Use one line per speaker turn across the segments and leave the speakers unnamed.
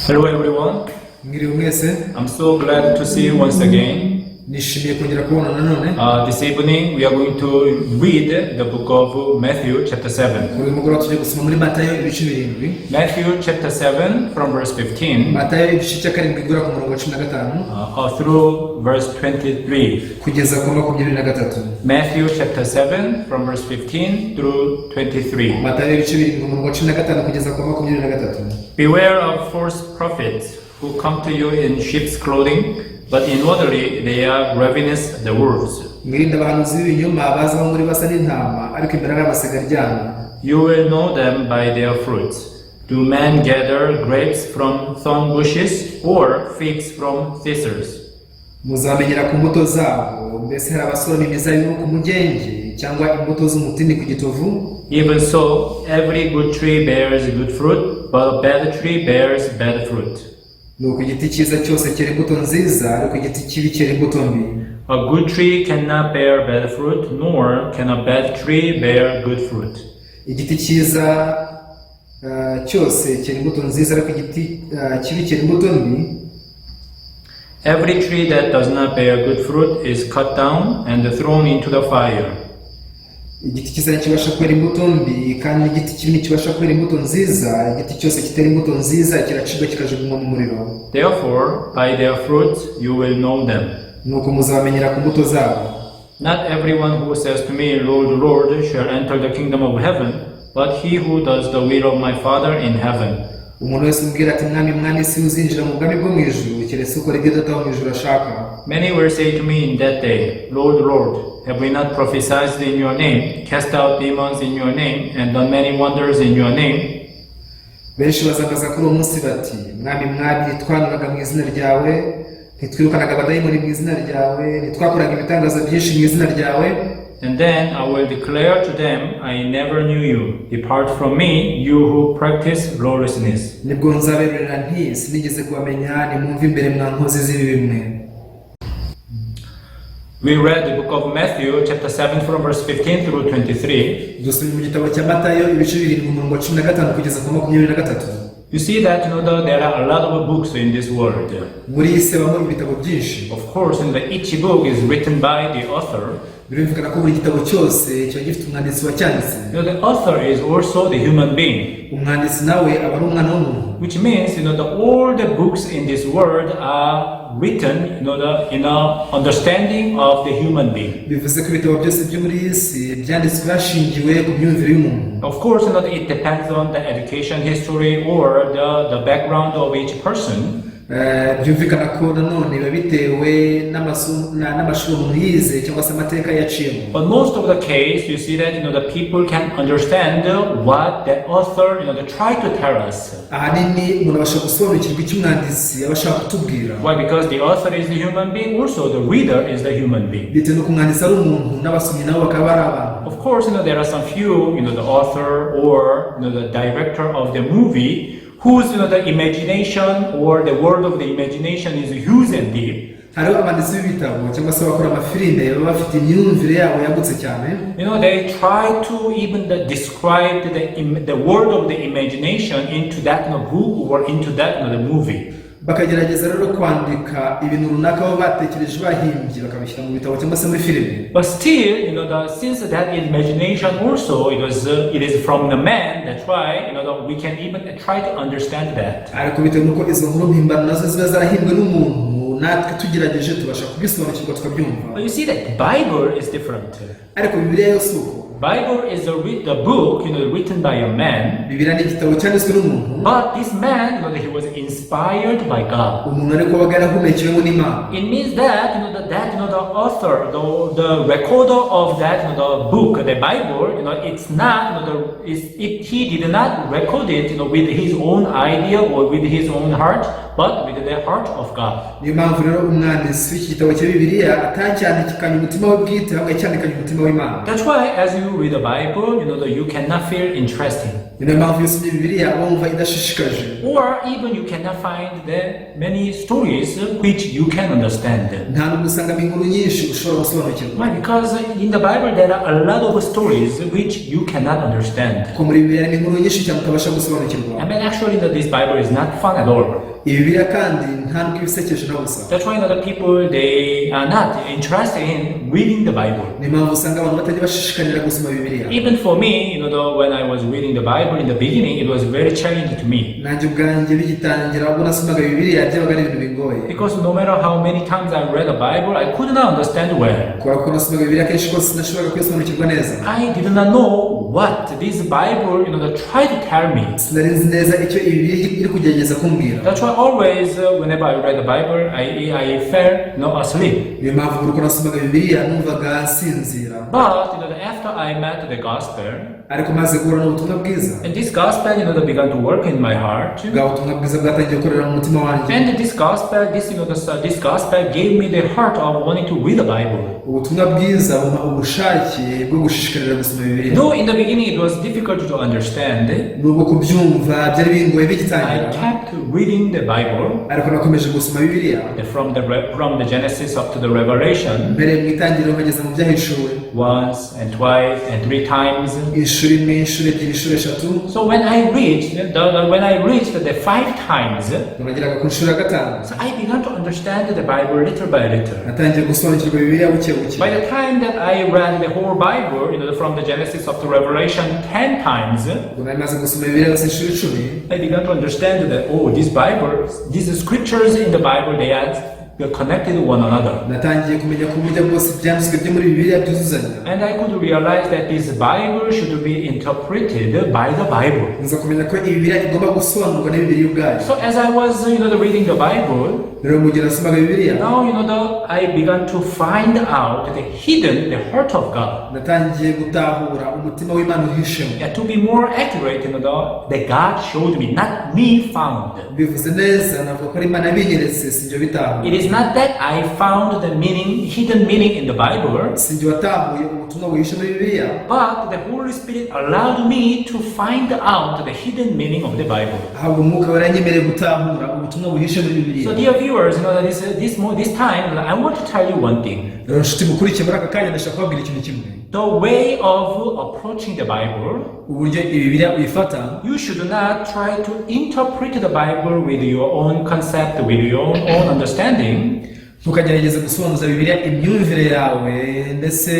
Hello everyone.
Mwiriwe mwese,
I'm so glad to see you once again.
nishimiye kongera kubona nanone.
This evening we are going to read the book of Matthew chapter 7.
Uyu mugoroba tugiye gusoma muri Matayo ibice 7.
Matthew chapter 7 from verse 15
Matayo ibice cya 7 guhera ku murongo wa 15
through verse 23.
kugeza ku 23.
Matthew chapter 7 from verse 15 through 23.
Matayo ibice 7 ku murongo wa 15 kugeza ku 23.
Beware of false prophets who come to you in sheep's clothing, but inwardly they are ravenous the wolves.
Mwirinde abahanuzi b'ibinyoma baza muri basa n'intama ariko imbere ari abasega ryana.
You will know them by their fruits. Do men gather grapes from thorn bushes or figs from thistles?
Muzamenyera ku mbuto zabo, mbese hari abasoroma imizabibu ku mugenge cyangwa imbuto z'umutini ku gitovu?
Even so, every good tree bears good fruit, but a bad tree bears bad fruit.
Nuko igiti cyiza cyose cyera imbuto nziza ariko igiti kibi cyera imbuto mbi.
A good tree cannot bear bad fruit, nor can a bad tree bear good fruit.
Igiti cyiza cyose cyera imbuto nziza ariko igiti kibi cyera imbuto mbi.
Every tree that does not bear good fruit is cut down and thrown into the fire.
Igiti cyiza kibasha kwera imbuto mbi kandi igiti kibi kibasha kwera imbuto nziza. Igiti cyose kitera imbuto nziza kiracibwa kikajugunywa mu muriro.
Therefore, by their fruits you will know them.
Nuko muzabamenyera ku mbuto zabo.
Not everyone who says to me, Lord, Lord, shall enter the kingdom of heaven, but he who does the will of my Father in heaven.
Umuntu wese umbwira ati mwami mwami si uzinjira mu bwami bwo mu ijuru keretse ukora ibyo data wo mu ijuru ashaka.
Many will say to me in that day, Lord, Lord, have we not prophesied in your name, cast out demons in your name, and done many wonders in your name?
Benshi bazagaza kuri uwo munsi bati mwami mwami ntitwanuraga mu izina ryawe, ntitwirukanaga abadayimoni mu izina ryawe, ntitwakoraga ibitangaza byinshi mu izina ryawe.
And then I will declare to them, I never knew you. Depart from me, you who practice lawlessness.
Nibwo nzaberera nti sinigeze kubamenya nimwumve imbere mwa nkozi z'ibibi mwe.
We read the book of Matthew chapter 7 from verse 15 through 23.
Dusomye mu gitabo cya Matayo ibice 7 ku murongo wa 15 kugeza ku 23.
You see that there are a lot of books in this world.
Muri isi habamo ibitabo byinshi.
Of course, each book is written by the author.
Birumvikana ko buri gitabo cyose kiba gifite umwanditsi wacyanditse.
The author is also the human being.
Umwanditsi nawe aba ari umwana w'umuntu.
Which means, all the books in this world are written, in understanding of the human being.
Bivuze ko ibitabo byose byo muri isi byanditswe hashingiwe ku myumvire y'umuntu.
Of course, it depends on the education history or the background of each person.
Byumvikana ko nanone biba bitewe n'amashuri umuntu yize cyangwa se amateka yaciyemo.
But most of the case, you see that the people can understand what the author try to tell us.
Ahanini umuntu abasha gusobanukirwa icyo umwanditsi aba ashaka kutubwira.
Why? Because the author is the human being, also the reader is the human being.
Bitewe n'uko umwanditsi ari umuntu n'abasomyi nabo bakaba ari abantu.
Of course, there are some few, the author or the director of the movie whose the imagination or the world of the imagination is huge and deep.
Hariho abanditsi b'ibitabo cyangwa se bakora amafilime baba bafite imyumvire yabo yagutse cyane.
They try to even describe the world of the imagination into that book or into that the movie.
Bakagerageza rero kwandika ibintu runaka baba batekereje bahimbye bakabishyira mu bitabo cyangwa se muri filime.
But still, since that imagination also it is from the man, that's why we can even try to understand that.
Ariko bitewe n'uko izo nkuru mpimbano nazo ziba zarahimbwe n'umuntu natwe tugerageje tubasha kubisobanukirwa tukabyumva.
But you see that Bible is different.
Ariko Bibiliya yo si uko.
Bible is the book written by a man.
Bibiliya ni igitabo cyanditswe n'umuntu.
But this man, he was inspired by God.
Umuntu ariko wabaga yarahumekewe n'Imana.
It means that the author, the recorder of that the book, the Bible, it's not he did not record it with his own idea or with his own heart, but with the heart of God.
Niyo mpamvu rero umwanditsi w'iki gitabo cya Bibiliya atacyandikanye umutima we bwite ahubwo yacyandikanye umutima w'Imana.
That's why as you read the Bible, you cannot feel interesting.
Niyo mpamvu iyo usomye Bibiliya wumva idashishikaje.
Or even you cannot find the many stories which you can understand.
Nta nubwo usangamo inkuru nyinshi ushobora gusobanukirwa.
Why? Because in the Bible there are a lot of stories which you cannot understand.
Ko muri Bibiliya harimo inkuru nyinshi cyane utabasha gusobanukirwa.
I mean, actually, this Bible is not fun at all.
Ibi Bibiliya kandi nta nubwo ibisekeje na busa.
That's why other people, they are not interested in reading the Bible.
Ni impamvu usanga abantu batajya bashishikarira gusoma Bibiliya.
Even for me, when I was reading the Bible in the beginning, it was very challenging to me.
Nanjye ubwanjye bigitangira ubwo nasomaga Bibiliya byabaga ari ibintu bingoye.
Because no matter how many times I read the Bible, I could not understand well.
Kubera ko nasomaga Bibiliya kenshi kose sinashoboraga kuyisobanukirwa neza.
I did not know what this Bible, tried to tell me.
Sinari nzi neza icyo iyi Bibiliya iri kugerageza kumbwira.
That's why always, whenever I read the Bible, I fell asleep.
Niyo mpamvu buri uko nasomaga Bibiliya numvaga nsinzira.
But after I met the gospel,
ariko maze guhura n'ubutumwa bwiza,
and this gospel, began to work in my heart.
bwa butumwa bwiza bwatangiye gukorera mu mutima wanjye.
And this gospel, this gospel gave me the heart of wanting to read the Bible.
Ubutumwa bwiza bumpa ubushake bwo gushishikarira gusoma Bibiliya.
Though in the beginning it was difficult to understand,
nubwo kubyumva byari bingoye
I
bigitangira,
kept reading the Bible
ariko nakomeje gusoma Bibiliya
from the Genesis up to the Revelation,
mbere mu itangiriro nkageza mu byahishuwe,
once and twice and 3 times.
inshuro imwe, inshuro ebyiri, inshuro eshatu.
So when I reached the 5 times,
nageraga ku nshuro ya gatanu,
so I began to understand the Bible little by little.
natangiye gusobanukirwa Bibiliya buke buke.
By the time that I read the whole Bible, from the Genesis up to Revelation 10 times,
ubwo nari maze gusoma Bibiliya yose inshuro 10,
I began to understand that these scriptures in the Bible, they are connected to one another.
natangiye kumenya ku buryo bwose ibyanditswe byo muri Bibiliya byuzuzanya.
And I could realize that this Bible should be interpreted by the Bible.
nza kumenya ko Bibiliya igomba gusobanurwa na Bibiliya ubwayo.
So as I was, reading the Bible,
rero mu gihe nasomaga Bibiliya,
now, I began to find out the heart of God.
natangiye gutahura umutima w'Imana uhishemo.
Yeah, to be more accurate, the God showed me, not me found.
bivuze neza navuga ko ari Imana yabinyeretse, sinjye bitahura.
It is not that I found the hidden meaning in the Bible,
sinjye watahuye ubutumwa buhishe muri Bibiliya,
but the Holy Spirit allowed me to find out the hidden meaning of the Bible.
ahubwo umwuka wera yanyemereye gutahura ubutumwa buhishe muri Bibiliya.
So dear viewers, this time, I want to tell you one thing.
rero nshuti mukurikiye muri aka kanya ndashaka kubabwira ikintu kimwe.
The way of approaching the Bible,
uburyo Bibiliya uyifata,
you should not try to interpret the Bible with your own concept, with your own understanding.
ntukagerageze gusobanuza Bibiliya imyumvire yawe ndetse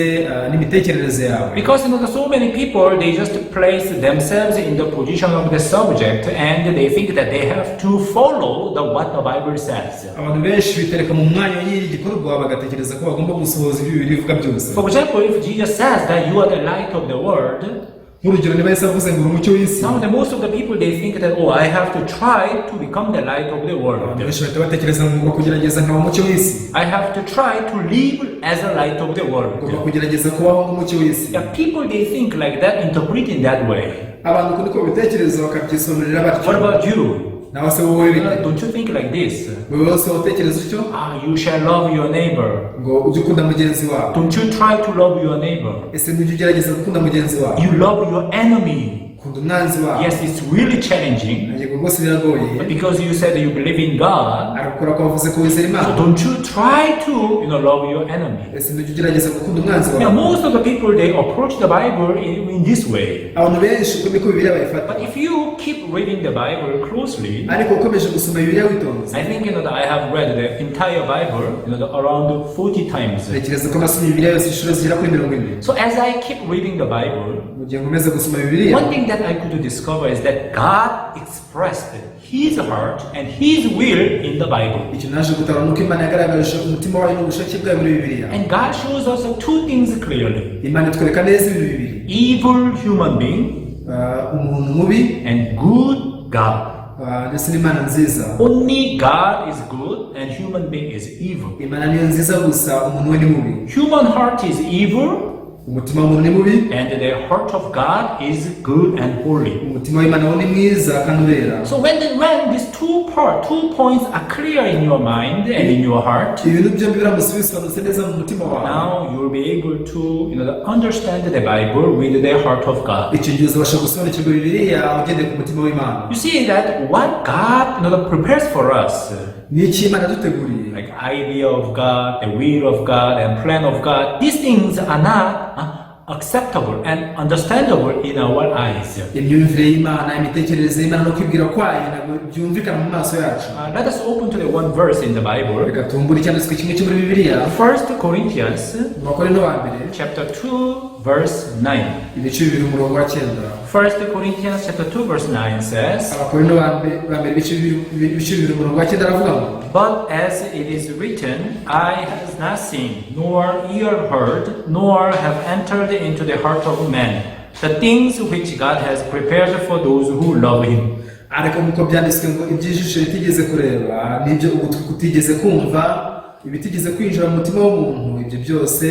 n'imitekerereze yawe.
Because so many people, they just place themselves in the position of the subject and they think that they have to follow what the Bible says.
abantu benshi bitereka mu mwanya w'iki gikorwa bagatekereza ko bagomba gusohoza ibyo Bibiliya ivuga byose.
For example, if Jesus says that you are the light of the world,
nk'urugero niba Yesu avuze ngo uri umucyo w'isi,
now most of the people, they think that, I have to try to become the light of the world.
abantu benshi bahita batekereza ngo kugerageza nkaba umucyo w'isi,
I have to try to live as a light of the world.
ngomba kugerageza kubaho nk'umucyo w'isi.
Yeah, people, they think like that, interpret in that way.
abantu uko niko bitekereza bakabyisobanurira batyo.
What about you?
nawe se wowe
Don't you think like this?
wowe wese utekereza utyo,
You shall love your neighbor.
ngo ujye ukunda mugenzi wawe.
Don't you try to love your neighbor?
ese ntujya ugerageza gukunda mugenzi wawe?
You love your enemy.
kunda umwanzi wawe.
Yes, it's really challenging
yego rwose biragoye,
because you said you believe in God.
ariko ko wavuze ko wizera
So
Imana.
don't you try to, love your enemy?
ese ntujya ugerageza gukunda umwanzi
Yeah,
wawe.
most of the people, they approach the Bible in this way.
abantu benshi uko niko Bibiliya bayifata,
But if you keep reading the Bible closely,
ariko ukomeje gusoma Bibiliya witonze.
I think that I have read the entire Bible around 40 times.
ntekereza ko nasomye Bibiliya yose inshuro zigera kuri 40.
So as I keep reading the Bible,
mu gihe nkomeza gusoma Bibiliya,
one thing that I could discover is that God expressed His heart and His will in the Bible.
icyo naje gutara nuko Imana yagaragaje umutima wayo n'ubushake bwayo muri Bibiliya.
And God shows us 2 things clearly.
Imana itwereka neza ibi bibiri,
Evil human being
umuntu mubi
and good God.
ndetse n'Imana nziza.
Only God is good and human being is evil.
Imana niyo nziza gusa umuntu we ni mubi.
Human heart is evil
umutima w'umuntu ni mubi,
and the heart of God is good and holy.
umutima w'Imana wo ni mwiza kandi urera.
So when these 2 points are clear in your mind and in your heart,
ibintu byombi biramutse bisobanutse neza mu mutima wawe,
now you will be able to understand the Bible with the heart of God.
icyo gihe uzabasha gusobanukirwa Bibiliya ugendeye ku mutima w'Imana.
You see that what God prepares for us,
ni iki Imana yaduteguriye,
like idea of God, the will of God, and plan of God, these things are not acceptable and understandable in our eyes.
imyumvire y'Imana, imitekerereze y'Imana no kwibwira kwayo ntabwo byumvikana mu maso yacu.
Let us open to the one verse in the Bible.
Reka tumbure icyanditswe kimwe cyo muri Bibiliya,
1 Corinthians
mu Bakorinto ba mbere
chapter 2 verse 9.
ibice bibiri umurongo wa 9.
1 Corinthians chapter 2 verse 9 says,
Abakorinto ba mbere ibice bibiri umurongo wa 9 aravuga ngo,
but as it is written, eye has not seen, nor ear heard, nor have entered into the heart of man, the things which God has prepared for those who love him.
ariko nk'uko byanditswe ngo iby'ijisho ritigeze kureba n'ibyo ugutwi kutigeze kumva ibitigeze kwinjira mu mutima w'umuntu, ibyo byose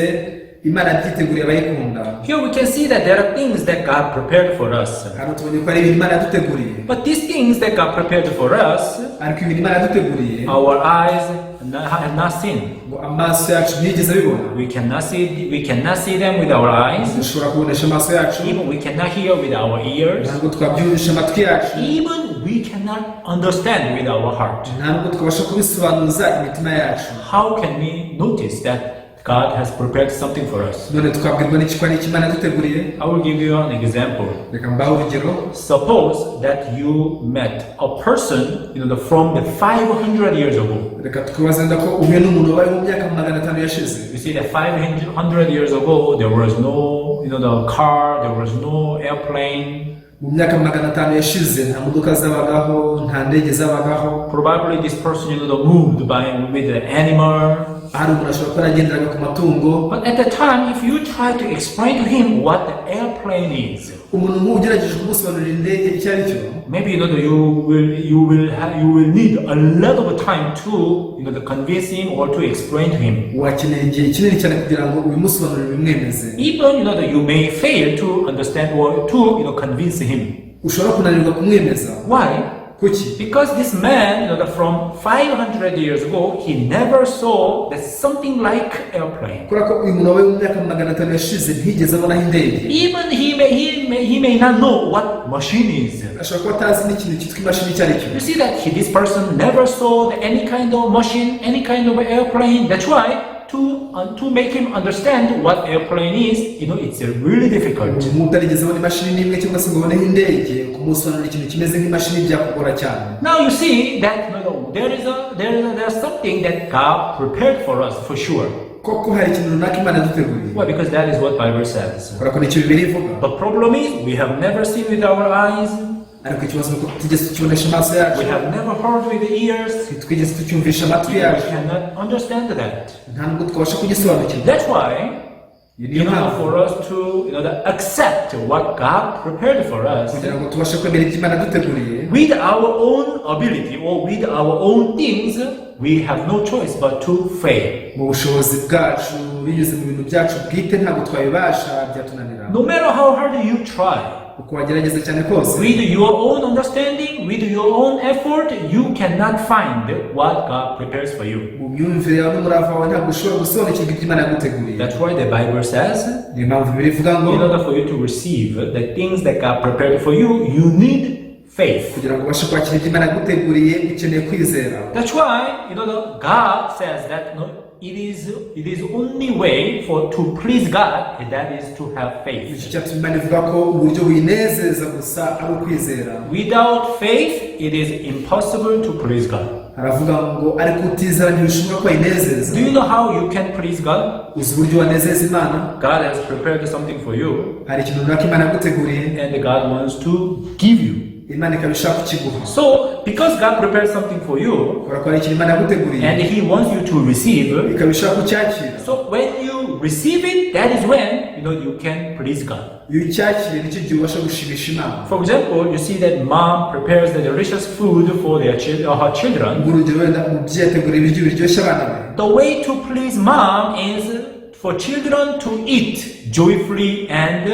Imana byiteguriye abayikunda.
Here we can see that there are things that God prepared for us.
Hano tubonye ko ari ibintu Imana yaduteguriye.
But these things that God prepared for us,
ariko ibintu Imana yaduteguriye,
our eyes have not seen.
ngo amaso yacu ntiyigeze abibona.
We cannot see them with our eyes.
dushobora kubonesha amaso yacu,
Even we cannot hear with our ears.
ntabwo twabyumvisha amatwi yacu,
Even we cannot understand with our heart.
ntabwo twabasha kubisobanuza imitima yacu.
How can we notice that God has prepared something for us?
none twabwirwa n'iki ko ari iki Imana yaduteguriye?
I will give you an example.
Reka mbahe urugero.
Suppose that you met a person, from the 500 years ago.
Reka twibaze ko uhuye n'umuntu wabaye mu myaka 500 yashize.
You see that 500 years ago, there was no, the car, there was no airplane.
mu myaka 500 yashize nta modoka zabagaho, nta ndege zabagaho.
Probably this person, moved with the animal.
hari umuntu ashobora kuba yaragenderaga ku matungo.
But at the time, if you try to explain to him what the airplane is,
umuntu nk'uwo ugerageje kumusobanurira indege icyo ari cyo,
maybe you will need a lot of time to to convince him or to explain to him.
wakeneye igihe kinini cyane kugira ngo ubimusobanurire bimwemeze.
Even you may fail to understand or to convince him.
ushobora kunanirwa kumwemeza.
Why?
kuki?
Because this man, from 500 years ago, he never saw that something like airplane.
kubera ko uyu muntu wabaye mu myaka 500 yashize ntiyigeze abonaho indege.
Even he may not know what machine is.
ashobora kuba atazi n'ikintu cyitwa imashini icyo ari cyo.
You see that this person never saw any kind of machine, any kind of airplane. That's why to make him understand what airplane is, it's really difficult.
umuntu utarigeze abona imashini n'imwe cyangwa se ngo aboneho indege, kumusobanurira ikintu kimeze nk'imashini byakugora cyane.
Now you see that there's something that God prepared for us for sure.
koko hari ikintu runaka Imana yaduteguriye.
Why? Because that is what Bible says.
kubera ko nicyo Bibiliya ivuga.
The problem is we have never seen with our eyes.
ariko ikibazo ni uko tutigeze tukibonesha amaso yacu,
We have never heard with the ears.
twigeze tucyumvisha amatwi
We
yacu,
cannot understand that.
nta nubwo twabasha kugisobanukirwa.
That's why,
niyo mpamvu
for us to accept what God prepared for us
kugira ngo tubashe kwemera ibyo Imana yaduteguriye
with our own ability or with our own things, we have no choice but to fail.
mu bushobozi bwacu, binyuze mu bintu byacu bwite ntabwo twabibasha, byatunanira.
No matter how hard you try,
uko wagerageza cyane kose,
with your own understanding, with your own effort, you cannot find what God prepares for you.
mu myumvire yawe n'umurava wawe ntabwo ushobora gusobanukirwa ibyo Imana yaguteguriye.
That's why the Bible says,
niyo mpamvu Bibiliya ivuga ngo
in order for you to receive the things that God prepared for you, you need faith.
kugira ngo ubashe kwakira ibyo Imana yaguteguriye ukeneye kwizera.
That's why, God says that it is only way to please God, and that is to have faith.
icyo cyatuma Imana ivuga ko uburyo winezeza gusa ari ukwizera.
Without faith, it is impossible to please God.
aravuga ngo ariko utizera ntibishobora ko yinezeza.
Do you know how you can please God?
uzi uburyo wanezeza Imana?
God has prepared something for you,
hari ikintu runaka Imana yaguteguriye,
and God wants to give you.
Imana ikaba ishaka kukiguha.
So, because God prepared something for you,
kubera ko hari ikintu Imana yaguteguriye,
and He wants you to receive,
ikaba ishaka kucyakira.
so when you receive it, that is when you can please God.
iyo ucyakiriye nicyo gihe ubasha gushimisha Imana.
For example, you see that mom prepares the delicious food for her children.
urugero wenda umubyeyi ategura ibiryo biryoshye abana be.
The way to please mom is for children to eat joyfully and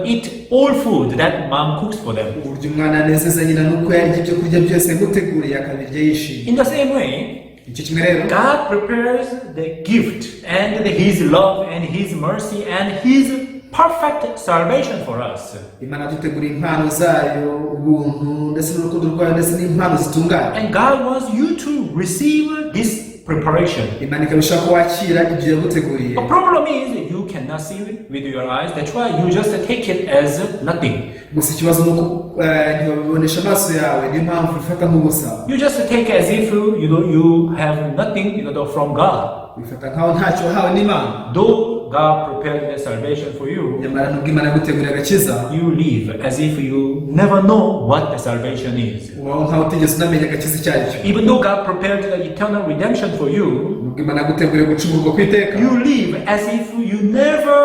eat all food that mom cooks for them.
uburyo umwana anezeza nyina nuko yarya ibyo kurya byose yamuteguriye akabirya yishimye.
In the same way,
icyo kimwe rero
God prepares the gift and His love and His mercy and His perfect salvation for us.
Imana yaduteguriye impano zayo, ubuntu ndetse n'urukundo rwayo ndetse n'impano zitunganye.
And God wants you to receive this preparation.
Imana ikabishaka ko wakira ibyo yaguteguriye.
The problem is you cannot see it with your eyes. That's why you just take it as nothing.
Gusa ikibazo ni uko ntibabibonesha amaso yawe, niyo mpamvu bifata nk'ubusa.
You just take as if you have nothing from God.
Bifata nkaho ntacyo wahawe n'Imana.
Though God prepared the salvation for you,
nyamara nubwo Imana yaguteguriye agakiza,
you live as if you never know what the salvation is.
ubaho nkaho utigeze unamenya agakiza icyo ari cyo.
Even though God prepared the eternal redemption for you,
nubwo Imana yaguteguriye gucungurwa kw'iteka,
you live as if you never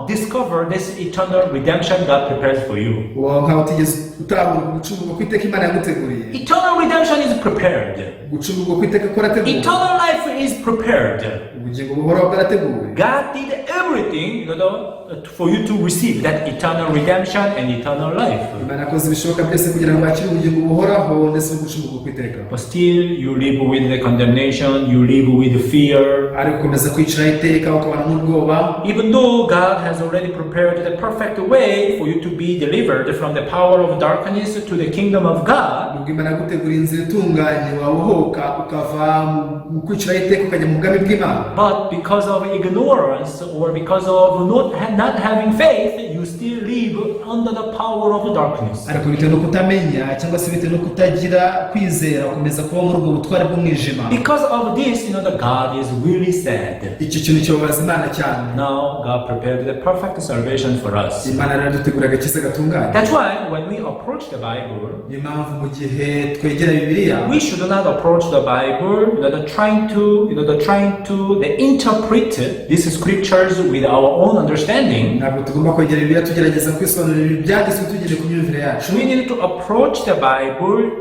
discover this eternal redemption God prepares for you.
ubaho nkaho utigeze utahura gucungurwa kw'iteka Imana yaguteguriye.
Eternal redemption is prepared.
gucungurwa kw'iteka kwarateguwe.
Eternal life is prepared.
ubugingo buhoraho bwarateguwe.
God did everything for you to receive that eternal redemption and eternal life.
Imana yakoze ibishoboka byose kugira ngo bakire ubugingo buhoraho ndetse no gucungurwa kw'iteka.
But still you live with the condemnation, you live with fear.
ariko ukomeza kwiciraho iteka ukabana n'ubwoba.
Even though God has already prepared the perfect way for you to be delivered from the power of darkness to the kingdom of God,
nubwo Imana yaguteguriye inzira itunganye wabohoka ukava mu kwiciraho iteka ukajya mu bwami bw'Imana.
but because of ignorance or because of not having faith, you still live under the power of darkness.
ariko bitewe no kutamenya cyangwa se bitewe no kutagira kwizera ukomeza kuba muri ubwo butware bw'umwijima.
Because of this, the God is really sad.
icyo kintu cyobaza Imana cyane.
Now God prepared the perfect salvation for us.
Imana rero dutegura agakiza gatunganye.
That's why when we approach the Bible,
niyo mpamvu mu gihe twegera Bibiliya,
we should not approach the Bible trying to interpret these scriptures with our own understanding.
ntabwo tugomba kwegera Bibiliya tugerageza kwisobanurira ibyanditswe tugendeye ku myumvire yacu.
We need to approach the Bible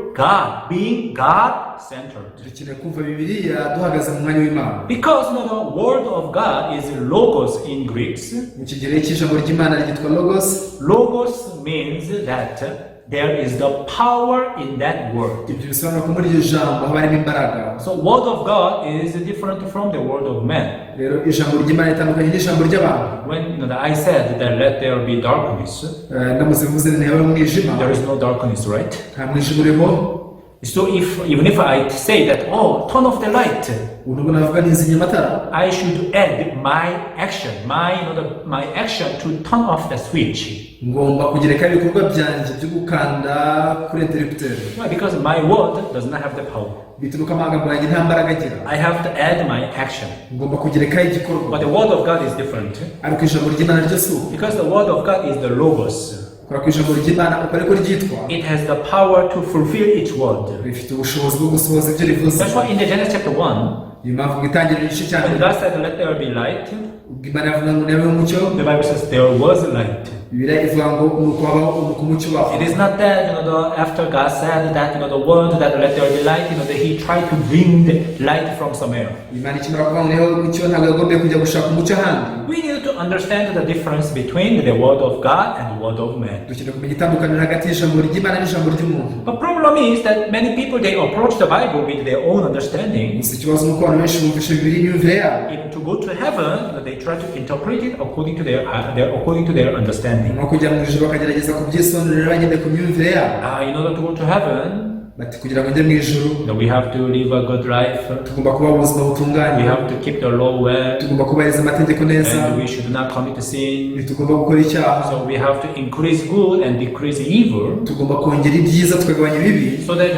being God-centered.
dukeneye kumva Bibiliya duhagaze mu mwanya w'Imana.
Because the word of God is logos in Greeks.
mu kigereki cy'ijambo ry'Imana ryitwa logos.
Logos means that there is the power in that word.
ibyo bisobanura ko muri iryo jambo haba harimo imbaraga.
So word of God is different from the word of man.
rero ijambo ry'Imana ritandukanye n'ijambo ry'abantu.
When I said that let there be darkness,
ndamutse mvuze ntihabe umwijima,
there is no darkness, right?
nta mwijima urimo.
So even if I say that, turn off the light,
nubwo navuga nizimya amatara,
I should add my action, my action to turn off the switch.
ngomba kugereka ibikorwa byanjye byo gukanda kuri interrupteur.
Why? Because my word does not have the power.
bituruka amagambo yanjye nta mbaraga agira.
I have to add my action.
ngomba kugerekaho igikorwa.
But the word of God is different.
ariko ijambo ry'Imana ryo si uko.
Because the word of God is the logos.
kubera ko ijambo ry'Imana uko ariko ryitwa,
It has the power to fulfill its word.
rifite ubushobozi bwo gusohoza ibyo rivuze.
That's why in the Genesis chapter 1,
niyo mpamvu mu itangiriro igice cya
when
mbere,
God said, let there be light,
ubwo Imana yavuga ngo nihabeho umucyo,
the Bible says there was light.
Bibiliya ivuga ngo nuko habaho umucyo ubaho.
It is not that, after God said that, the word that let there be light, that he tried to bring the light from somewhere.
Imana ikimara kuvuga ngo nihabeho umucyo ntabwo yagombye kujya gushaka umucyo ahandi.
We need to understand the difference between the word of God and the word of man.
dukeneye kumenya itandukaniro hagati y'ijambo ry'Imana n'ijambo ry'umuntu.
The problem is that many people, they approach the Bible with their own understanding.
gusa ikibazo ni uko abantu benshi bumvisha Bibiliya n'imyumvire yabo.
If to go to heaven, they try to interpret it according to their understanding.
nko kujya mu ijuru bakagerageza kubyisobanurira bagendeye ku myumvire yabo.
In order to go to heaven,
bati kugira ngo njye mu ijuru
we have to live a good life.
tugomba kubaho ubuzima butunganye,
We have to keep the law well,
tugomba kubahiriza amategeko neza,
and we should not commit sin.
ntitugomba gukora icyaha,
So we have to increase good and decrease evil,
tugomba kongera ibyiza tukagabanya ibibi,
so that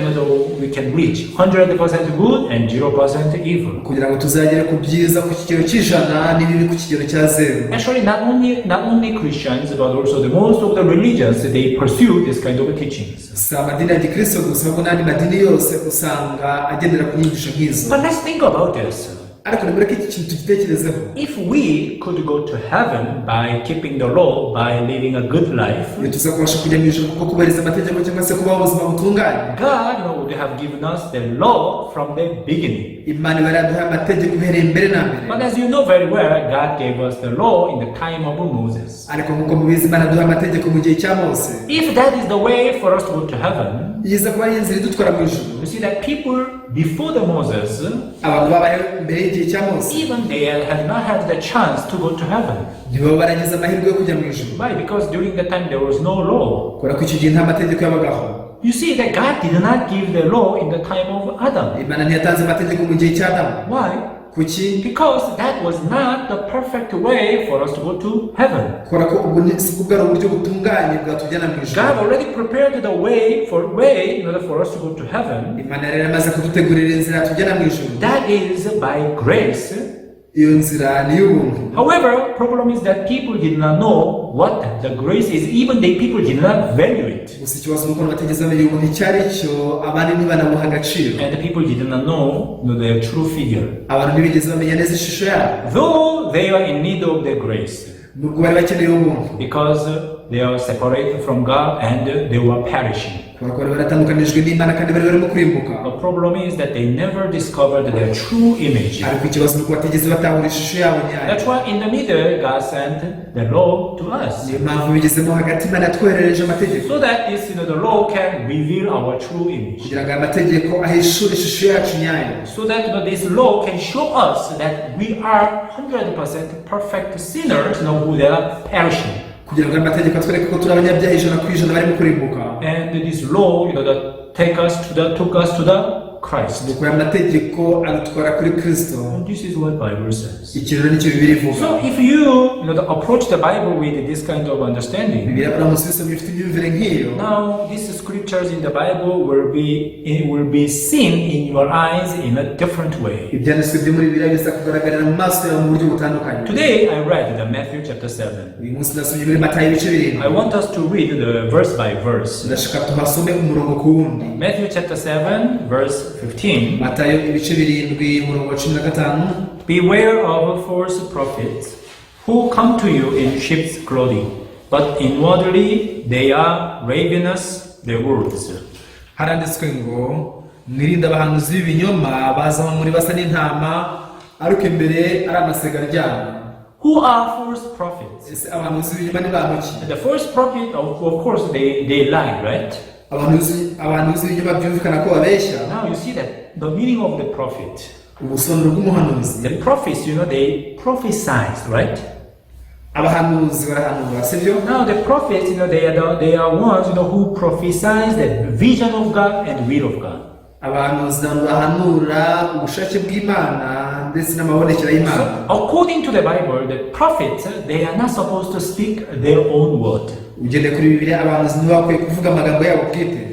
we can reach 100% good and 0% evil.
kugira ngo tuzagere ku byiza ku kigero cy'ijana n'ibibi ku kigero cya zeru.
Actually, not only Christians, but also the most of the religions, they pursue this kind of teachings.
si amadini ya gikristo gusa ahubwo n'andi madini yose usanga agendera ku nyigisho nk'izo.
But let's think about this.
ariko nimureke iki kintu tugitekerezeho.
If we could go to heaven by keeping the law, by living a good life,
iyo tuza kubasha kujya mu ijuru kuko kubahiriza amategeko cyangwa se kubaho ubuzima butunganye,
God would have given us the law from the beginning.
Imana iba yaraduhaye amategeko uhereye mbere na mbere.
But as you know very well, God gave us the law in the time of Moses.
ariko nk'uko mubizi Imana yaduhaye amategeko mu gihe cya Mose.
If that is the way for us to go to heaven,
yiza kuba ari inzira idutwara mu ijuru.
you see that people before the Moses,
abantu babayeho mbere y'igihe cya Mose
even they had not had the chance to go to heaven.
ntibaba baragize amahirwe yo kujya mu ijuru.
Why? Because during the time there was no law.
kubera ko icyo gihe nta mategeko yabagaho.
You see that God did not give the law in the time of Adam.
imana ntiyatanze amategeko mu gihe cy'adamu.
Why?
Kuki?
Because that was not the perfect way for us to go to heaven.
kubera ko ubwo si bwo bwari uburyo butunganye bwatujyana mu ijuru.
God already prepared the way in order for us to go to heaven.
imana rero yamaze kudutegurira inzira tujyana mu ijuru.
That is by grace.
iyo nzira ni iy'ubuntu.
However, problem is that people did not know what the grace is. Even the people did not value it.
gusa ikibazo ni uko batigeze bamenya ubuntu icyo ari cyo, abandi ntibanabuha agaciro.
And the people did not know their true figure.
abantu ntibigeze bamenya neza ishusho yabo,
Though they are in need of the grace.
nubwo bari bakeneye ubuntu.
Because they are separated from God and they were perishing.
kubera ko bari baratandukanijwe n'imana kandi bari barimo kurimbuka.
The problem is that they never discovered their true image.
ariko ikibazo ni uko batigeze batahura ishusho yabo nyayo.
That's why in the middle God sent the law to us.
niyo mpamvu bigezemo hagati imana yatwoherereje amategeko,
So that this, the law can reveal our true image.
kugira ngo aya mategeko ahishura ishusho yacu nyayo.
So that this law can show us that we are 100% perfect sinners, who they are perishing.
kugira ngo aya mategeko atwereke ko turi abanyabyaha ijana ku ijana barimo kurimbuka.
And this law, that took us to the Christ.
nuko aya mategeko adutwara kuri Kristo.
And this is what Bible says.
iki rero nicyo Bibiliya ivuga.
So if you, approach the Bible with this kind of understanding,
Bibiliya uramutse ubisomye ufite imyumvire nk'iyo,
now these scriptures in the Bible will be seen in your eyes in a different way.
ibyanditswe byo muri Bibiliya biza kugaragarira mu maso yawe mu buryo butandukanye.
Today I read the Matthew chapter 7.
uyu munsi nasomye muri Matayo ibice birindwi.
I want us to read the verse by verse.
ndashaka tuhasome umurongo ku wundi.
Matthew chapter 7 verse 15.
Matayo ibice birindwi umurongo wa 15.
Beware of false prophets who come to you in sheep's clothing, but inwardly they are ravenous wolves.
haranditswe ngo mwirinde abahanuzi b'ibinyoma baza muri basa n'intama ariko imbere ari amasega aryana.
Who are false prophets?
ese abahanuzi b'ibinyoma ni bantu ki?
The false prophet, of course, they lie, right?
abahanuzi b'ibinyoma byumvikana ko babeshya.
Now you see that the meaning of the prophet.
ubusobanuro bw'umuhanuzi.
The prophets, they prophesied, right?
abahanuzi barahanura, sibyo?
Now the prophets, they are ones, who prophesize the vision of God and will of God.
abahanuzi bahanura ubushake bw'Imana ndetse n'amabonekera y'Imana.
So, according to the Bible, the prophets, they are not supposed to speak their own word.
ugendeye kuri Bibiliya abahanuzi ntibakwiye kuvuga amagambo yabo bwite.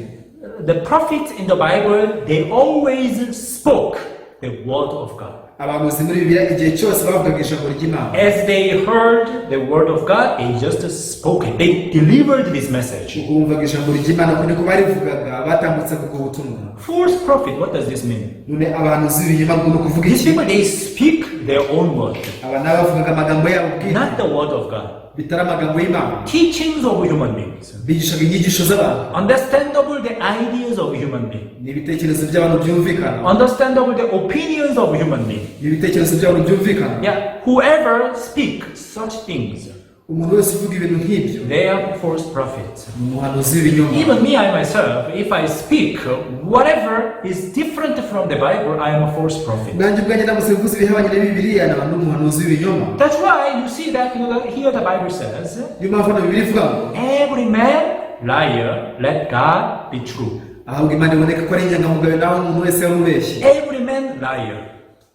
The prophets in the Bible, they always spoke the word of God.
abahanuzi muri Bibiliya igihe cyose bavugaga ijambo ry'Imana.
As they heard the word of God, they just spoke it. They delivered this message.
ubwo bumvaga ijambo ry'Imana kuko niko barivugaga batambutsaga ubwo butumwa.
False prophet, what does this mean?
none abahanuzi b'ibinyoma ngo ni ukuvuga
These
iki?
people, they speak their own word,
aba nabo bavugaga amagambo yabo bwite
not the word of God.
bitari amagambo y'Imana.
Teachings of human beings.
bigishaga inyigisho z'abantu.
Understandable the ideas of human beings.
ni ibitekerezo by'abantu byumvikana.
Understandable the opinions of human beings.
ni ibitekerezo by'abantu byumvikana.
Yeah, whoever speak such things,
umuntu wese uvuga ibintu nk'ibyo
they are false prophets.
ni umuhanuzi w'ibinyoma.
Even me, I myself, if I speak whatever is different from the Bible, I am a false prophet.
nanjye ubwanjye ndamutse mvuze ibihabanye na Bibiliya naba ndi umuhanuzi w'ibinyoma.
That's why you see that here the Bible says,
niyo mpamvu na Bibiliya ivuga ngo
every man liar, let God be true.
ahubwo Imana iboneka ko ari inyangamugayo naho umuntu wese yamubeshye.
Every man liar.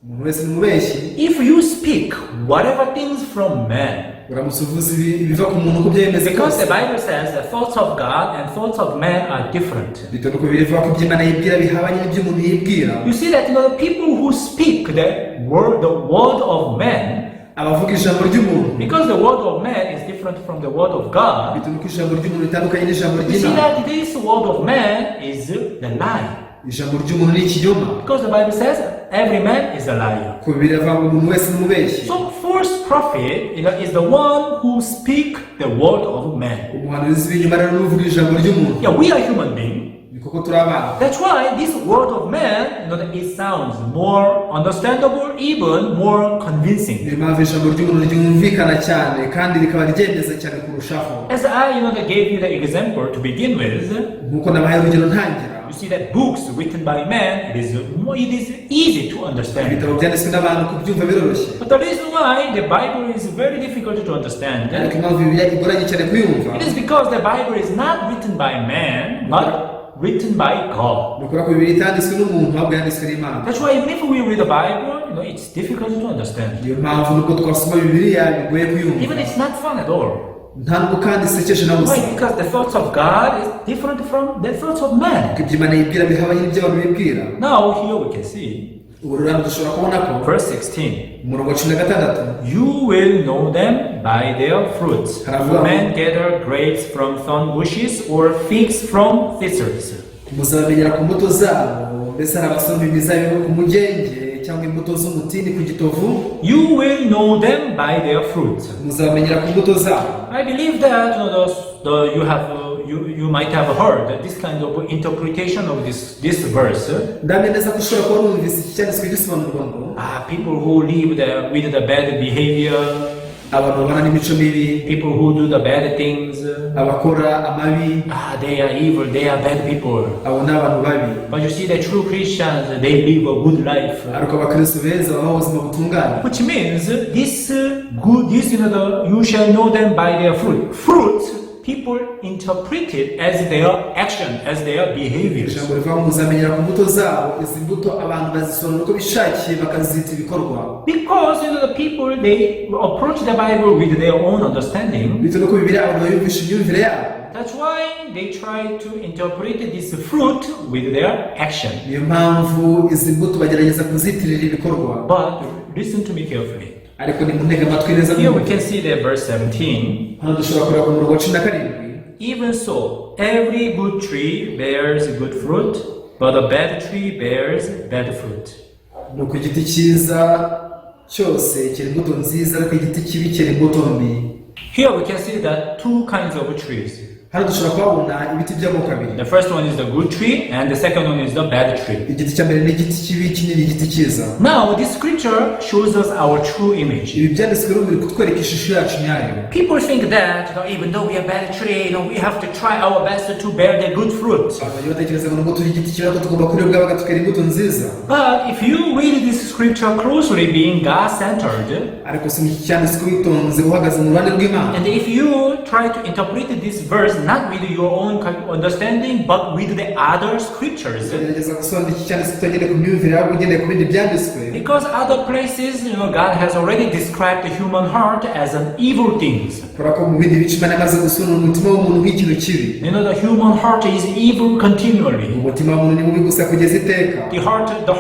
umuntu wese ni umubeshyi.
If you speak whatever things from man,
uramutse uvuze ibiva ku muntu uko byemeze
because the
kose.
Bible says the thoughts of God and thoughts of man are different.
bitewe n'uko bivuga ko iby'Imana yibwira bihabanye n'iby'umuntu yibwira.
You see that the people who speak the word of man,
abavuga ijambo ry'umuntu
because the word of man is different from the word of God.
bitewe n'uko ijambo ry'umuntu ritandukanye n'ijambo
You see
ry'Imana.
that this word of man is the lie.
ijambo ry'umuntu ni ikinyoma.
Because the Bible says every man is a liar.
ku Bibiliya avuga ngo umuntu wese ni umubeshyi.
So false prophet is the one who speak the word of man.
umuhanuzi w'ibinyoma rero ni uvuga ijambo ry'umuntu.
Yeah, we are human beings.
ni koko turi abana.
That's why this word of man, it sounds more understandable, even more convincing.
niyo mpamvu ijambo ry'umuntu ryumvikana cyane kandi rikaba ryemeza cyane kurushaho.
As I, gave you the example to begin with,
nk'uko nabahaye urugero ntangira.
you see that books written by man, it is easy to understand.
ibitabo byanditswe n'abantu kubyumva biroroshye.
But the reason why the Bible is very difficult to understand,
ariko impamvu Bibiliya igoranye cyane kuyumva
it is because the Bible is not written by man, but written by God.
ni ukubera ko bibiri itanditswe n'umuntu ahubwo yanditswe n'Imana.
That's why even if we read the Bible, it's difficult to understand.
niyo mpamvu nubwo twasoma bibiliya bigoye kuyumva,
Even it's not fun at all.
nta nubwo kandi isekeje na busa.
Why? Because the thoughts of God is different from the thoughts of man.
ibyo Imana yibwira bihabanye n'ibyo abantu bibwira.
Now here we can see
ubu rero dushobora kubona ko
verse 16.
umurongo wa 16,
You will know them by their fruits.
Haravuga
Do
ngo,
men gather grapes from thorn bushes or figs from thistles?
muzabamenyera ku mbuto zabo, mbese hari abasoroma imizabibu ku mugenge cyangwa imbuto z'umutini ku gitovu.
You will know them by their fruits.
muzabamenyera ku mbuto zabo.
I believe that you might have heard this kind of interpretation of this verse.
ndamenya neza ko ushobora kuba wumvise iki cyanditswe gisobanurwa ngo
People who live with the bad behavior,
abantu babana n'imico mibi,
people who do the bad things,
abakora amabi,
they are evil, they are bad people.
abo ni abantu babi.
But you see, the true Christians, they live a good life.
ariko abakristo beza babaho ubuzima butunganye.
Which means you shall know them by their fruit. Fruits, people interpret it as their action, as their behaviors.
ijambo rivuga ngo muzamenyera ku mbuto zabo. izi mbuto abantu bazisobanura uko bishakiye bakazita ibikorwa.
Because the people, they approach the Bible with their own understanding.
bitewe n'uko bibiliya abantu bayumvisha imyumvire yabo.
That's why they try to interpret this fruit with their action.
niyo mpamvu izi mbuto bagerageza kuzitirira ibikorwa.
But listen to me carefully.
ariko nimuntege amatwi neza.
Here we can see that verse 17.
hano dushobora kureba ku murongo wa 17.
Even so, every good tree bears good fruit, but a bad tree bears bad fruit.
nuko igiti cyiza cyose cyera imbuto nziza, ariko igiti kibi cyera imbuto mbi.
Here we can see that two kinds of trees.
hano dushobora kuhabona ibiti by'amoko abiri.
The first one is the good tree, and the second one is the bad tree.
igiti cya mbere ni igiti kibi, ikindi ni igiti cyiza.
Now, this scripture shows us our true image.
ibi byanditswe rero biri kutwereka ishusho yacu nyayo.
People think that even though we are bad tree, we have to try our best to bear the good fruit.
abantu batekereza ngo nubwo turi igiti kibi ariko tugomba kuribwa bagatukera imbuto nziza.
But if you read this scripture closely, being God-centered,
ariko si iki cyanditswe witonze uhagaze mu ruhande rw'Imana.
and if you try to interpret this verse not with your own understanding, but with the other scriptures,
ugerageza gusobanura iki cyanditswe utagendeye ku myumvire ahubwo ugendeye ku bindi byanditswe.
because other places, God has already described the human heart as an evil things.
kubera ko mu bindi bice Imana imaze gusobanura umutima w'umuntu nk'ikintu kibi.
The human heart is evil continually.
umutima w'umuntu ni mubi gusa kugeza iteka.
The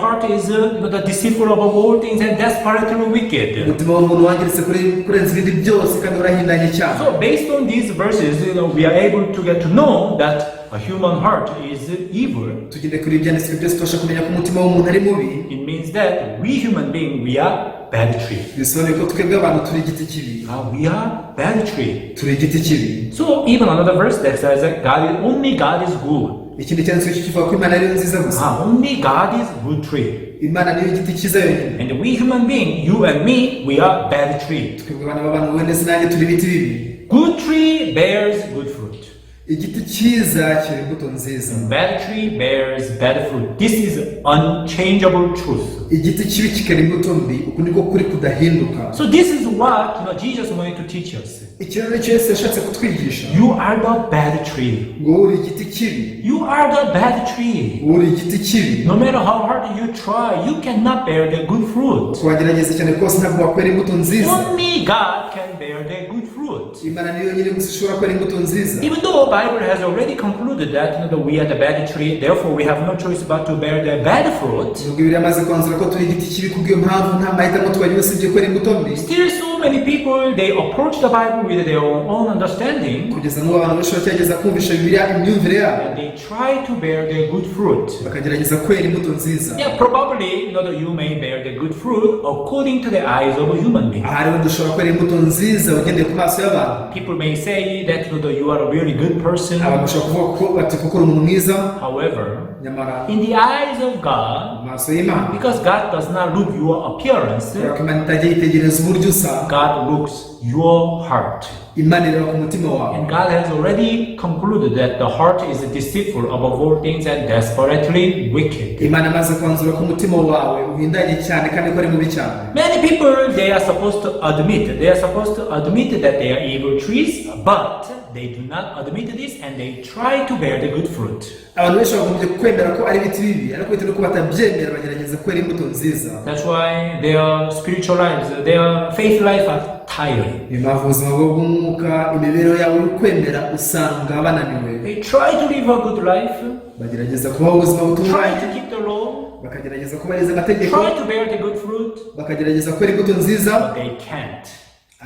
heart is the deceitful above all things and desperately wicked.
umutima w'umuntu wangiritse kurenza ibindi byose kandi urahindanye cyane.
So based on these verses, we are able to get to know that a human heart is evil.
tugende kuri ibyanditswe byose tubasha kumenya ko umutima w'umuntu ari mubi.
It means that we human beings, we are bad tree.
bisobanuye ko twebwe abantu turi igiti kibi.
We are bad tree.
turi igiti kibi.
So even another verse that says that only God is good.
ikindi cyanditswe kivuga ko Imana ari nziza gusa.
Only God is good tree.
Imana niyo giti cyiza yonyine.
And we human beings, you and me, we are bad tree.
twebwe abana b'abantu wowe ndetse nanjye turi ibiti bibi.
Good tree bears good fruit.
igiti cyiza cyera imbuto nziza.
Bad tree bears bad fruit. This is unchangeable truth.
igiti kibi kikera imbuto mbi, uku niko kuri kudahinduka.
So this is what Jesus wanted to teach us.
ikiraro nicyo Yesu yashatse kutwigisha.
You are the bad tree.
ngo uri igiti kibi.
You are the bad tree.
uri igiti kibi.
No matter how hard you try, you cannot bear the good fruit.
wagerageza cyane kose ntabwo wakwera imbuto nziza.
Only God can bear the good fruit.
Imana niyo yonyine gusa ishobora kwera imbuto nziza.
Even though the Bible has already concluded that we are the bad tree, therefore we have no choice but to bear the bad fruit.
nubwo Bibiliya yamaze kwanzura ko turi igiti kibi kubw'iyo mpamvu nta mahitamo twagira usibye kwera imbuto mbi.
Still so many people, they approach the Bible with their own understanding.
kugeza n'ubu abantu benshi bagerageza kumvisha Bibiliya imyumvire yabo.
And they try to bear the good fruit.
bakagerageza kwera imbuto nziza.
Yeah, probably that you may bear the good fruit according to the eyes of a human being.
aha rero dushobora kwera imbuto nziza ugendeye ku maso y'abantu.
People may say that you are a really good person.
abantu bashobora kuvuga ko bati kuko uri umuntu mwiza.
However,
nyamara
in the eyes of God,
mu maso y'Imana,
because God does not look your appearance,
kubera ko Imana itajya yitegereza uburyo usa,
God looks your heart.
Imana ireba ku mutima wawe.
And God has already concluded that the heart is deceitful above all things and desperately wicked.
Imana amaze kwanzura ko umutima wawe uhindanye cyane kandi ko ari mubi cyane.
Many people, they are supposed to admit that they are evil trees, but they do not admit this and they try to bear the good fruit.
abantu benshi bagombye kwemera ko ari ibiti bibi ariko bitewe nuko batabyemera bagerageza kwera imbuto nziza.
That's why their spiritual lives, their faith life are tiring.
Niyo mpamvu ubuzima bwo bw'umwuka imibereho yabo yo kwemera usanga bananiwe.
They try to live a good life,
bagerageza kubaho ubuzima
try
butunganye,
to keep the law,
bakagerageza kubahiriza amategeko,
try to bear the good fruit,
bakagerageza kwera imbuto nziza
but they can't.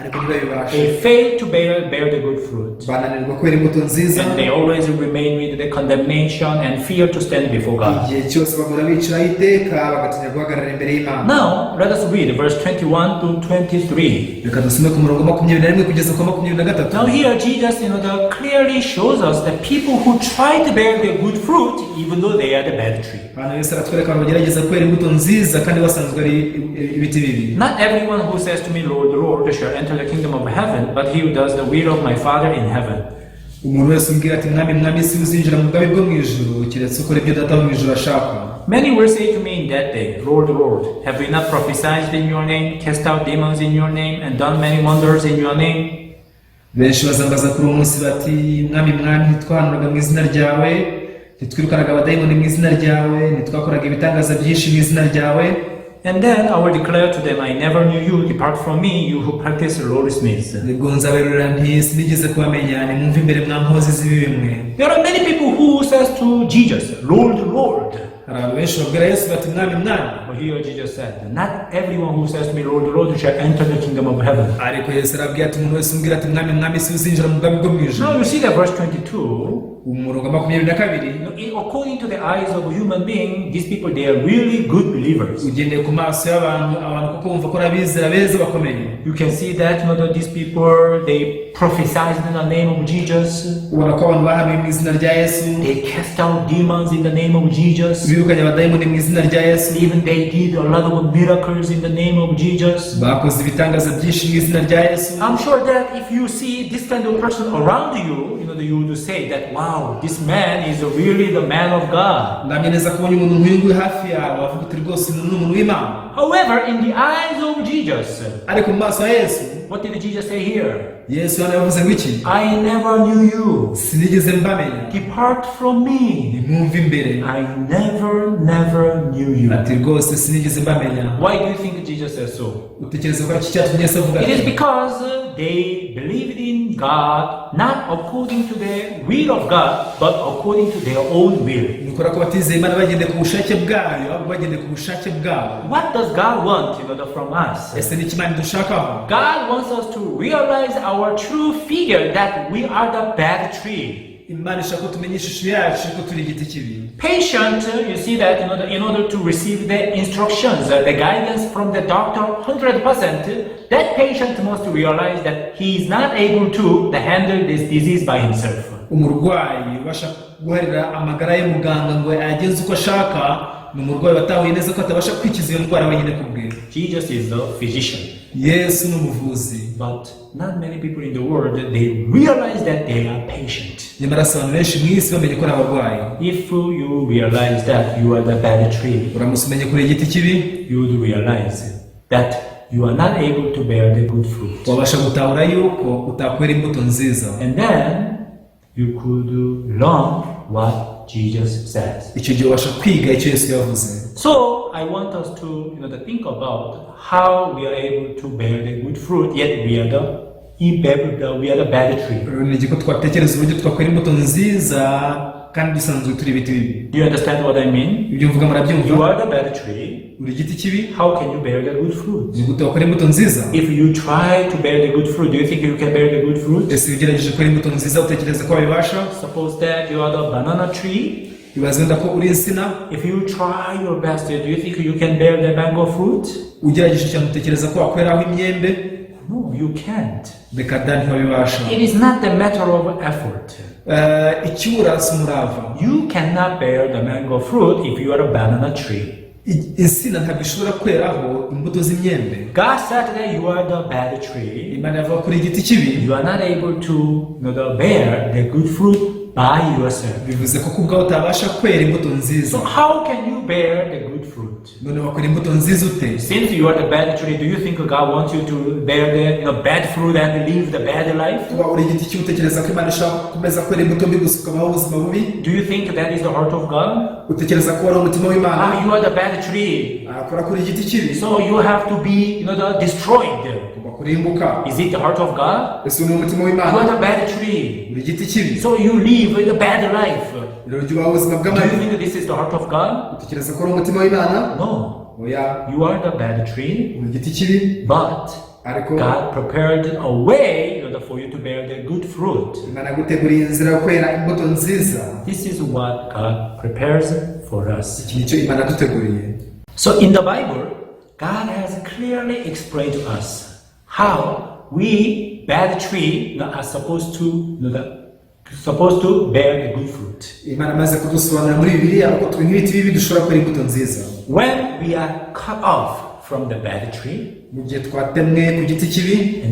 ariko ntibabibashe.
They fail to bear the good fruit.
bananirwa kwera imbuto nziza,
And they always remain with the condemnation and fear to stand before God.
igihe cyose bagora biciraho iteka bagatinya guhagarara imbere y'Imana.
Now, let us read verse 21 to 23.
Reka dusome ku murongo 21 kugeza ku 23.
Now here Jesus clearly shows us that people who try to bear the good fruit even though they are the bad tree.
Hano Yesu aratwereka abantu bagerageza kwera imbuto nziza kandi basanzwe ari ibiti bibi.
Not everyone who says to me, Lord, Lord, shall enter the kingdom of heaven, but he who does the will of my Father in heaven.
Umuntu wese umbwira ati mwami mwami si uzinjira mu bwawe bwo mu ijuru keretse ukora ibyo data wo mu ijuru ashaka.
Many will say to me in that day, Lord, Lord, have we not prophesied in your name, cast out demons in your name, and done many wonders in your name?
Benshi bazambaza kuri uwo munsi bati mwami mwami ntitwahanuraga mu izina ryawe, ntitwirukanaga abadayimoni mu izina ryawe, ntitwakoraga ibitangaza byinshi mu izina ryawe.
And then I will declare to them, I never knew you, depart from me, you who practice lawlessness.
Ubwo nzaberurira nti sinigeze kubamenya nimwumve imbere mwa nkozi z'ibibi mwe.
There are many people who says to Jesus, Lord, Lord.
Hari abantu benshi babwira Yesu bati mwami mwami.
But here Jesus said, not everyone who says to me, Lord, Lord, shall enter the kingdom of heaven.
Ariko Yesu arabwira ati umuntu wese umbwira ati mwami mwami si uzinjira mu bwami bwo mu ijuru.
Now you see that verse 22.
Umurongo 22.
According to the eyes of a human being, these people, they are really good believers.
Ugendeye ku maso y'abantu kuko bumva ko ari abizera beza bakomeye.
You can see that that these people, they prophesied in the name of Jesus.
Ubona ko abantu bahanuye mu izina rya Yesu.
They cast out demons in the name of Jesus.
Birukanye abadayimoni mu izina rya Yesu.
Even they did a lot of miracles in the name of Jesus.
Bakoze ibitangaza byinshi mu izina rya Yesu.
I'm sure that if you see this kind of person around you, you would say that, wow, this man is really the man of God.
Ndamye neza kubonye umuntu nk'uyu nguyu hafi yawe wavuga uti rwose ni umuntu w'Imana.
However, in the eyes of Jesus,
ariko mu maso ya Yesu,
what did Jesus say here?
Yesu hano yavuze ngo iki?
I never knew you.
Sinigeze mbamenya.
Depart from me.
Nimwumve imbere.
I never knew you.
Ati rwose sinigeze mbamenya.
Why do you think Jesus says so?
Utekereza ko iki cyatumye Yesu avuga
ati? It is because they believed in God not according to the will of God, but according to their own will.
Nukora ko batizeye Imana bagendeye ku bushake bwayo, ahubwo bagendeye ku bushake bwabo.
What does God want from us?
Ese ni iki Imana idushakaho?
God wants us to realize our true figure, that we are the bad tree.
Imana ishaka ko tumenya ishusho yacu ko turi igiti kibi.
Patient, you see that in order to receive the instructions, the guidance from the doctor 100%, that patient must realize that he is not able to handle this disease by himself.
Umurwayi ubasha guharira amagara y'umuganga ngo agenze uko ashaka, ni umurwayi watahuye neza ko atabasha kwikiza iyo ndwara wenyine kubwe.
Jesus is the physician.
Yesu ni umuvuzi.
But not many people in the world, they realize that they are patient.
Nyamara abantu benshi mu isi bamenye ko ari abarwayi.
If you realize that you are the bad tree,
uramutse umenye kuri igiti kibi,
you would realize that you are not able to bear the good fruit.
Wabasha gutahura yuko utakwera imbuto nziza.
And then you could learn what Jesus says.
Icyo gihe ubasha kwiga icyo Yesu yavuze.
So I want us to think about how we are able to bear the good fruit, yet we are the bad tree.
Ni igiko twatekereza uburyo twakwera imbuto nziza kandi dusanzwe turi ibiti bibi.
Do you understand what I mean?
Ibyo mvuga murabyumva?
You are the bad tree.
Uri igiti kibi.
How can you bear the good fruit?
Ni gute wakwera imbuto nziza?
If you try to bear the good fruit, do you think you can bear the good fruit?
Ese ugerageje kwera imbuto nziza utekereza ko wabibasha?
Suppose that you are the banana tree.
Ibaze wenda ko uri insina.
If you try your best, do you think you can bear the mango fruit?
Ugerageje cyane utekereza ko wakweraho imyembe?
No, you can't.
Reka da ntiwabibasha.
It is not a matter of effort.
Icyura si umurava.
You cannot bear the mango fruit if you are a banana tree.
Insina ntabwo ishobora kweraho imbuto z'imyembe.
God said that you are the bad tree.
Imana yavuga kuri igiti kibi.
You are not able to bear the good fruit by yourself.
bivuze ko kubwaho utabasha kwera imbuto nziza.
So how can you bear the good fruit?
None wakora imbuto nziza ute?
Since you are the bad tree, do you think God wants you to bear the bad fruit and live the bad life?
Kuba uri igiti cy'utekereza ko Imana ishaka gukomeza kwera imbuto mbi gusa ukabaho ubuzima bubi?
Do you think that is the heart of God?
Utekereza ko wari umutima w'Imana?
You are the bad tree.
Akora kuri igiti kibi.
So you have to be, destroyed.
Kuba kurimbuka.
Is it the heart of God?
Ese ni umutima
You
w'Imana?
are the bad tree.
Uri igiti kibi.
So you live the bad life.
Rero jya ubaho ubuzima
Do you
bw'amabi.
think this is the heart of God?
Utekereza ko ari umutima w'Imana?
No.
Oya.
You are the bad tree,
Uri igiti kibi.
but
Ariko
God prepared a way for you to bear the good fruit.
Imana yaguteguriye inzira yo kwera imbuto nziza.
This is what God prepares for us.
Iki nicyo Imana yaduteguriye.
So in the Bible, God has clearly explained to us how we, bad tree, are supposed to bear the good fruit.
Imana amaze kudusobanurira muri Bibiliya uko twe nk'ibiti bibi dushobora kwera imbuto nziza.
When we are cut off from the bad tree,
Mu gihe twatemwe ku giti kibi,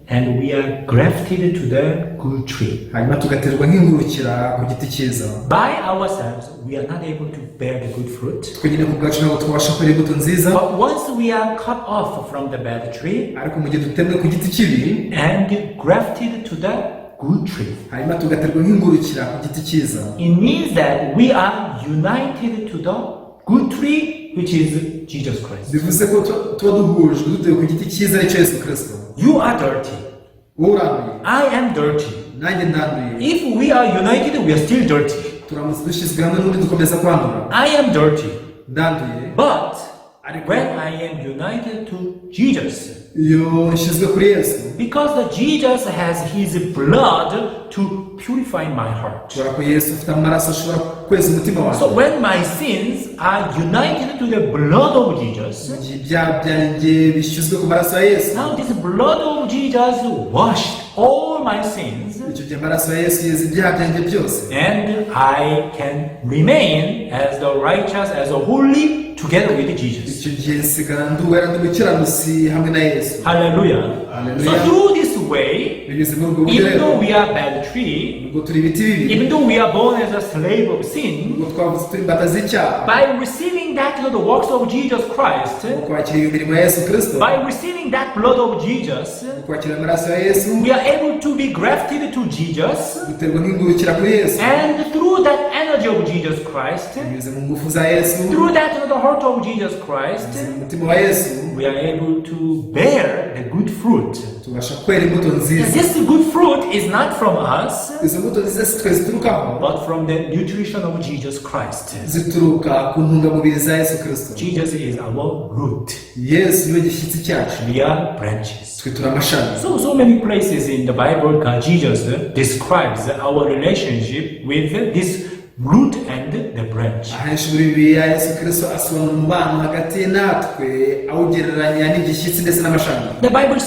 and we are grafted to the good tree.
hanyuma tugaterwa nk'ingurukira ku giti cyiza.
By ourselves, we are not able to bear the good fruit.
Twenyine ku bwacu ntabwo twabasha kwera imbuto nziza.
But once we are cut off from the bad tree
Ariko mu gihe dutemwe ku giti kibi,
and grafted to the good tree,
hanyuma tugaterwa nk'ingurukira ku giti cyiza,
it means that we are united to the good tree, which is Jesus Christ.
bivuze ko tuba duhujwe dutewe ku giti cyiza aricyo Yesu Kristo.
You are dirty.
Wowe uranduye,
I am dirty.
nanjye ndanduye.
If we are united, we are still dirty.
Turamutse dushyizwe hamwe n'ubundi dukomeza kwandura.
I am dirty.
Ndanduye,
But when I am united to Jesus,
iyo nshyizwe kuri Yesu,
because Jesus has his blood to purify my heart.
kubera ko Yesu afite amaraso ashobora kweza umutima wanjye.
So when my sins are united to the blood of Jesus,
Mu gihe ibyaha byanjye bishyizwe ku maraso ya Yesu,
now this blood of Jesus washed all my sins,
icyo gihe amaraso ya Yesu yeza ibyaha byanjye byose,
and I can remain as the righteous, as the holy, together with Jesus.
icyo gihe nsigara nduwera ndi umukiranutsi hamwe na Yesu.
Hallelujah.
Hallelujah.
So through this way,
binyuze muri ubwo buryo
even though
rero,
we are bad tree,
nubwo turi ibiti bibi,
even though we are born as a slave of sin,
nubwo twavutse turi imbata z'icyaha,
by receiving that the works of Jesus Christ,
kwakira imirimo ya Yesu Kristo,
by receiving that blood of Jesus,
kwakira amaraso ya Yesu,
we are able to be grafted to Jesus,
duterwa nk'ingurukira kuri Yesu,
and through that energy of Jesus Christ,
binyuze mu ngufu za Yesu,
through that the heart of Jesus Christ,
mu mutima wa Yesu,
we are able to bear the good fruit.
tubasha kwera imbuto nziza.
This good fruit is not from us,
Izo mbuto nziza si twe ziturukaho,
but from the nutrition of Jesus Christ.
zituruka ku ntungamubiri za Yesu Kristo.
Jesus is our root.
Yesu niwe gishyitsi cyacu,
We are branches.
twe turi amashami.
So many places in the Bible, Jesus describes our relationship with this root and the branch.
Ahenshi muri Bibiliya Yesu Kristo asobanura umubano hagati natwe, awugereranya n'igishyitsi ndetse n'amashami.
The Bible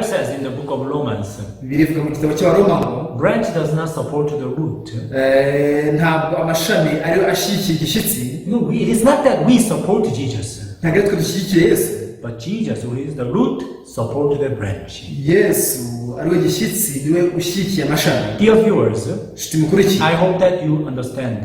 says in the book of Romans,
Birivuga mu gitabo cy'Abaroma ngo
branch does not support the root.
ntabwo amashami ariyo ashyigikiye igishyitsi.
No, it is not that we support Jesus,
Ntabwo ari twe dushyigikiye Yesu,
but Jesus, who is the root, support the branch.
Yesu ariwe gishyitsi, niwe ushyigikiye amashami.
Dear viewers,
Nshuti mukurikiye,
I hope that you understand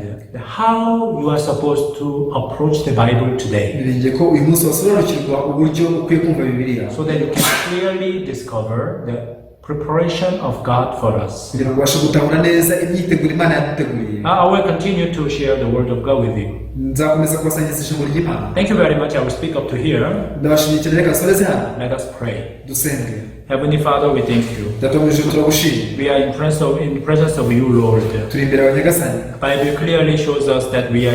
how you are supposed to approach the Bible today,
niringiye ko uyu munsi wasobanukirwa uburyo ukwiye kumva Bibiliya,
so that you can clearly discover the preparation of God for us.
kugira ngo ubashe gutahura neza imyiteguro Imana yaduteguriye.
I will continue to share the word of God with you.
Nzakomeza kubasangiza ijambo ry'Imana.
Thank you very much. I will speak up to here.
Ndabashimiye cyane, reka dusoreze hano
Let us pray.
dusenge.
Heavenly Father, we thank you.
Data wo mu ijuru turagushimye,
We are in presence of you, Lord.
turi imbere yawe Nyagasani.
Bible clearly shows us that we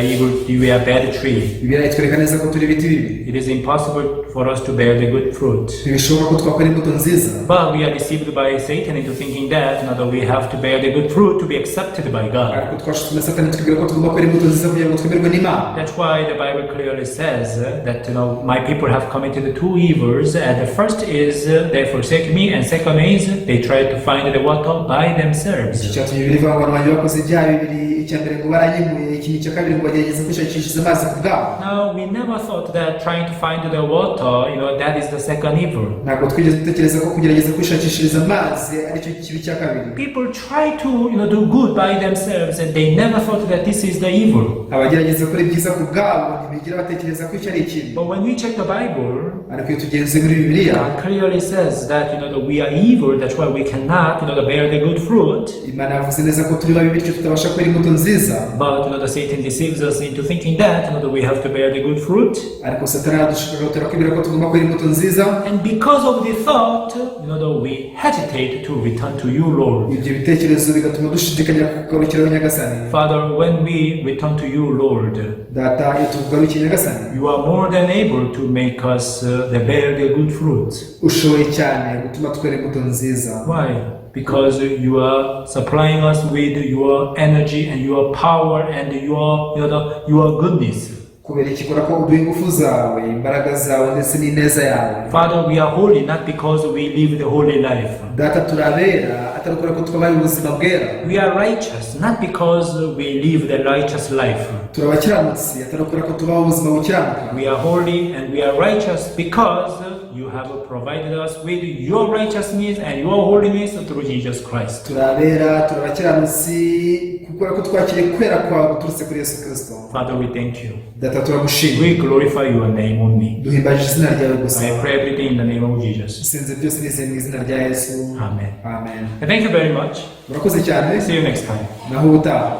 are bad tree.
Bibiliya itwereka neza ko turi ibiti bibi,
It is impossible for us to bear the good fruit.
ntibishoboka ko twakora imbuto nziza,
But we are deceived by Satan into thinking that now that we have to bear the good fruit to be accepted by God.
ariko twashutswe na Satani twibwira ko tugomba kwera imbuto nziza kugira ngo twemerwe n'Imana. n'imana.
That's why the Bible clearly says that my people have committed two evils. And the first is they forsake me, and second is they try to find the water by themselves.
Icyatumye Bibiliya ivuga ngo abantu banjye bakoze ibyaha bibiri, icya mbere ngo baranyemuye, ikintu cya kabiri ngo bagerageza kwishakishiriza amazi ku bwabo.
Now we never thought that trying to find the water, that is the second evil.
Ntabwo twigeze dutekereza ko kugerageza kwishakishiriza amazi aricyo kibi cya kabiri.
People try to do good by themselves, and they never thought that this is the evil.
Abagerageza gukora ibyiza ku bwabo ntibigira batekereza ko icyo ari ikibi.
But when we check the Bible,
ariko iyo tugenze muri Bibiliya,
God clearly says that that we are evil. That's why we cannot bear the good fruit.
Imana yavuze neza ko turi babi bityo tutabasha kwera imbuto nziza.
But the Satan deceives us into thinking that we have to bear the good fruit.
Ariko Satani adushishikariza kwibwira ko tugomba kwera imbuto nziza.
And because of the thought, we hesitate to return to you, Lord.
Ibyo bitekerezo bigatuma dushidikanya kugarukira Nyagasani.
Father, when we return to you, Lord,
Data, iyo tugarukira Nyagasani,
you are more than able to make us bear the good fruit.
Ushoboye cyane gutuma twera imbuto nziza.
Why? Because you are supplying us with your energy and your power and your goodness.
Kubera ikikora ko uduha ingufu zawe, imbaraga zawe ndetse n'ineza yawe.
Father, we are holy not because we live the holy life.
Data, turabera atari ukora ko twabaye ubuzima bwera.
We are righteous not because we live the righteous life.
Turabakiranutsi atari ukora ko tubaho ubuzima bukiranuka.
We are holy and we are righteous because you have provided us with your righteousness and your holiness through Jesus Christ.
Turabera, turabakiranutsi kuko ko twakiriye kwera kwawe guturutse kuri Yesu Kristo.
Father, we thank you.
Data, turagushimira.
We glorify your name only.
Duhimbaje izina ryawe gusa.
I pray everything in the name of Jesus.
Sinze byose nizeye mu izina rya Yesu.
Amen.
Amen.
Thank you very much.
Murakoze cyane.
See you next time.
Naho ubutaha.